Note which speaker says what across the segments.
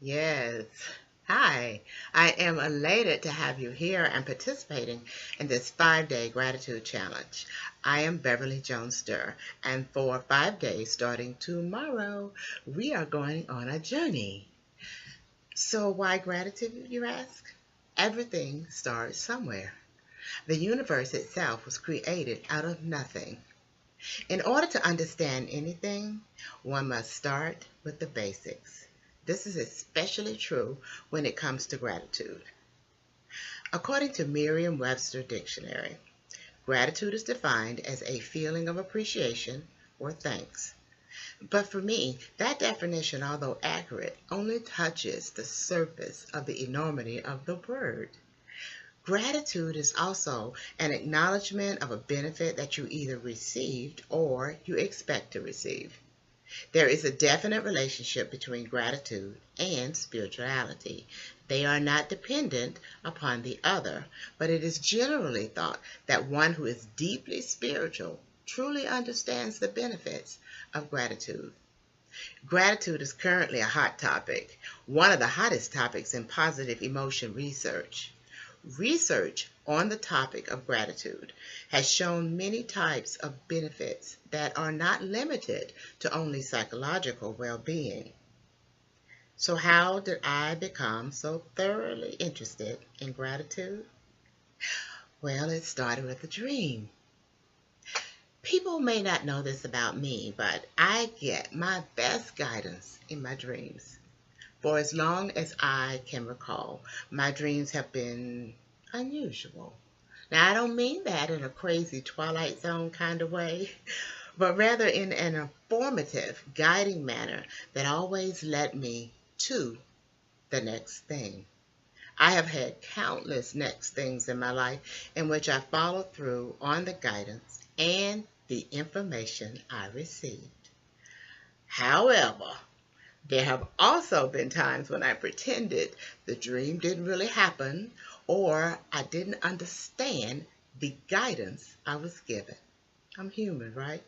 Speaker 1: Yes. Hi, I am elated to have you here and participating in this 5-day gratitude challenge. I am Beverly Jones Durr, and for 5 days starting tomorrow, we are going on a journey. So, why gratitude, you ask? Everything starts somewhere. The universe itself was created out of nothing. In order to understand anything, one must start with the basics. This is especially true when it comes to gratitude. According to Merriam-Webster Dictionary, gratitude is defined as a feeling of appreciation or thanks. But for me, that definition, although accurate, only touches the surface of the enormity of the word. Gratitude is also an acknowledgement of a benefit that you either received or you expect to receive. There is a definite relationship between gratitude and spirituality. They are not dependent upon the other, but it is generally thought that one who is deeply spiritual truly understands the benefits of gratitude. Gratitude is currently a hot topic, one of the hottest topics in positive emotion research. Research on the topic of gratitude has shown many types of benefits that are not limited to only psychological well-being. So how did I become so thoroughly interested in gratitude? Well, it started with a dream. People may not know this about me, but I get my best guidance in my dreams. For as long as I can recall, my dreams have been unusual. Now, I don't mean that in a crazy Twilight Zone kind of way, but rather in an informative, guiding manner that always led me to the next thing. I have had countless next things in my life in which I followed through on the guidance and the information I received. However, there have also been times when I pretended the dream didn't really happen or I didn't understand the guidance I was given. I'm human, right?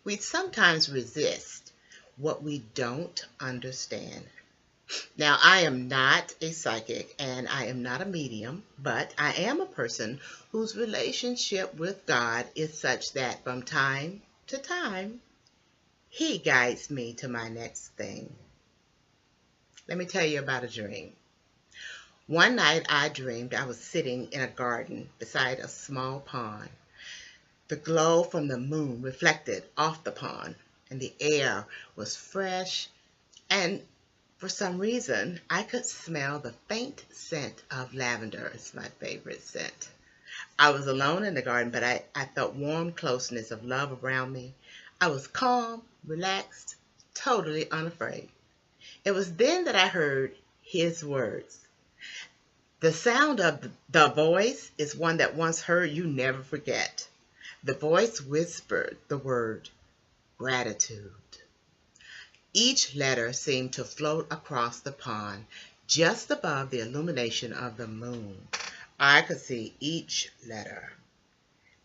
Speaker 1: We sometimes resist what we don't understand. Now, I am not a psychic and I am not a medium, but I am a person whose relationship with God is such that from time to time, He guides me to my next thing. Let me tell you about a dream. One night I dreamed I was sitting in a garden beside a small pond. The glow from the moon reflected off the pond, and the air was fresh, and for some reason I could smell the faint scent of lavender. It's my favorite scent. I was alone in the garden, but I felt warm closeness of love around me. I was calm, relaxed, totally unafraid. It was then that I heard his words. The sound of the voice is one that once heard you never forget. The voice whispered the word gratitude. Each letter seemed to float across the pond just above the illumination of the moon. I could see each letter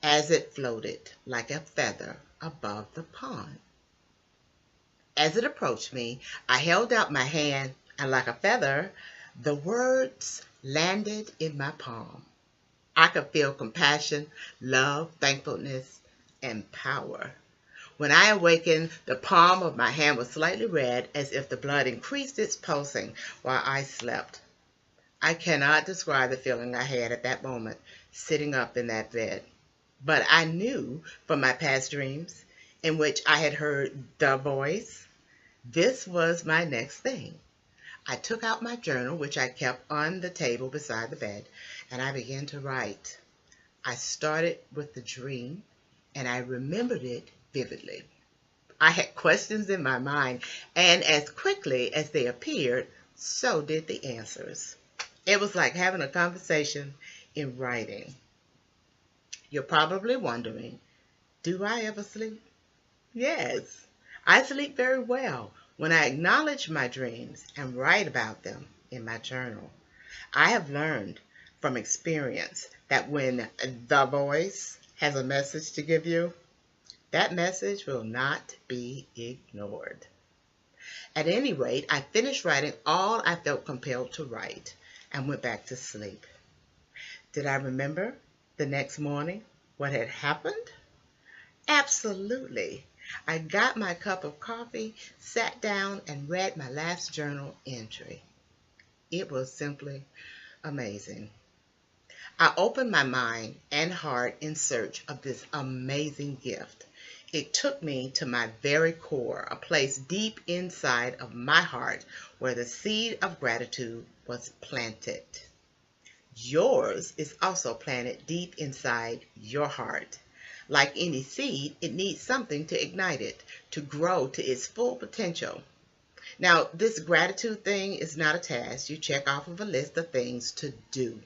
Speaker 1: as it floated like a feather above the pond. As it approached me, I held out my hand, and like a feather, the words landed in my palm. I could feel compassion, love, thankfulness, and power. When I awakened, the palm of my hand was slightly red, as if the blood increased its pulsing while I slept. I cannot describe the feeling I had at that moment, sitting up in that bed. But I knew from my past dreams, in which I had heard the voice, this was my next thing. I took out my journal, which I kept on the table beside the bed, and I began to write. I started with the dream, and I remembered it vividly. I had questions in my mind, and as quickly as they appeared, so did the answers. It was like having a conversation in writing. You're probably wondering, do I ever sleep? Yes, I sleep very well when I acknowledge my dreams and write about them in my journal. I have learned from experience that when the voice has a message to give you, that message will not be ignored. At any rate, I finished writing all I felt compelled to write and went back to sleep. Did I remember the next morning what had happened? Absolutely. I got my cup of coffee, sat down, and read my last journal entry. It was simply amazing. I opened my mind and heart in search of this amazing gift. It took me to my very core, a place deep inside of my heart where the seed of gratitude was planted. Yours is also planted deep inside your heart. Like any seed, it needs something to ignite it, to grow to its full potential. Now, this gratitude thing is not a task you check off of a list of things to do.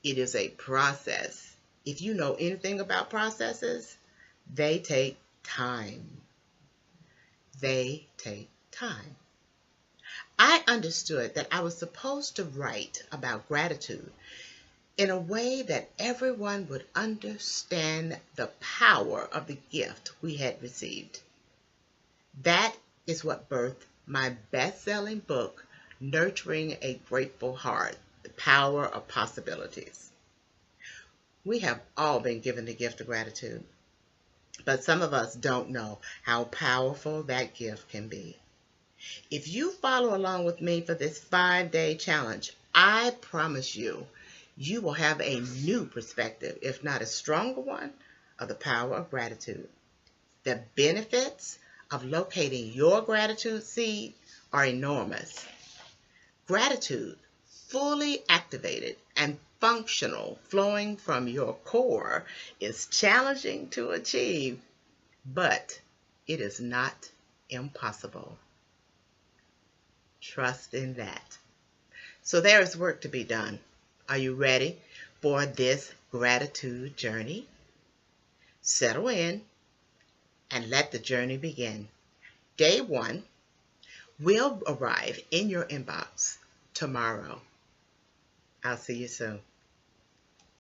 Speaker 1: It is a process. If you know anything about processes, they take time. They take time. I understood that I was supposed to write about gratitude in a way that everyone would understand the power of the gift we had received. That is what birthed my best-selling book, Nurturing a Grateful Heart, The Power of Possibilities. We have all been given the gift of gratitude, but some of us don't know how powerful that gift can be. If you follow along with me for this 5-day challenge, I promise you, you will have a new perspective, if not a stronger one, of the power of gratitude. The benefits of locating your gratitude seed are enormous. Gratitude, fully activated and functional, flowing from your core, is challenging to achieve, but it is not impossible. Trust in that. So there is work to be done. Are you ready for this gratitude journey? Settle in and let the journey begin. Day 1 will arrive in your inbox tomorrow. I'll see you soon.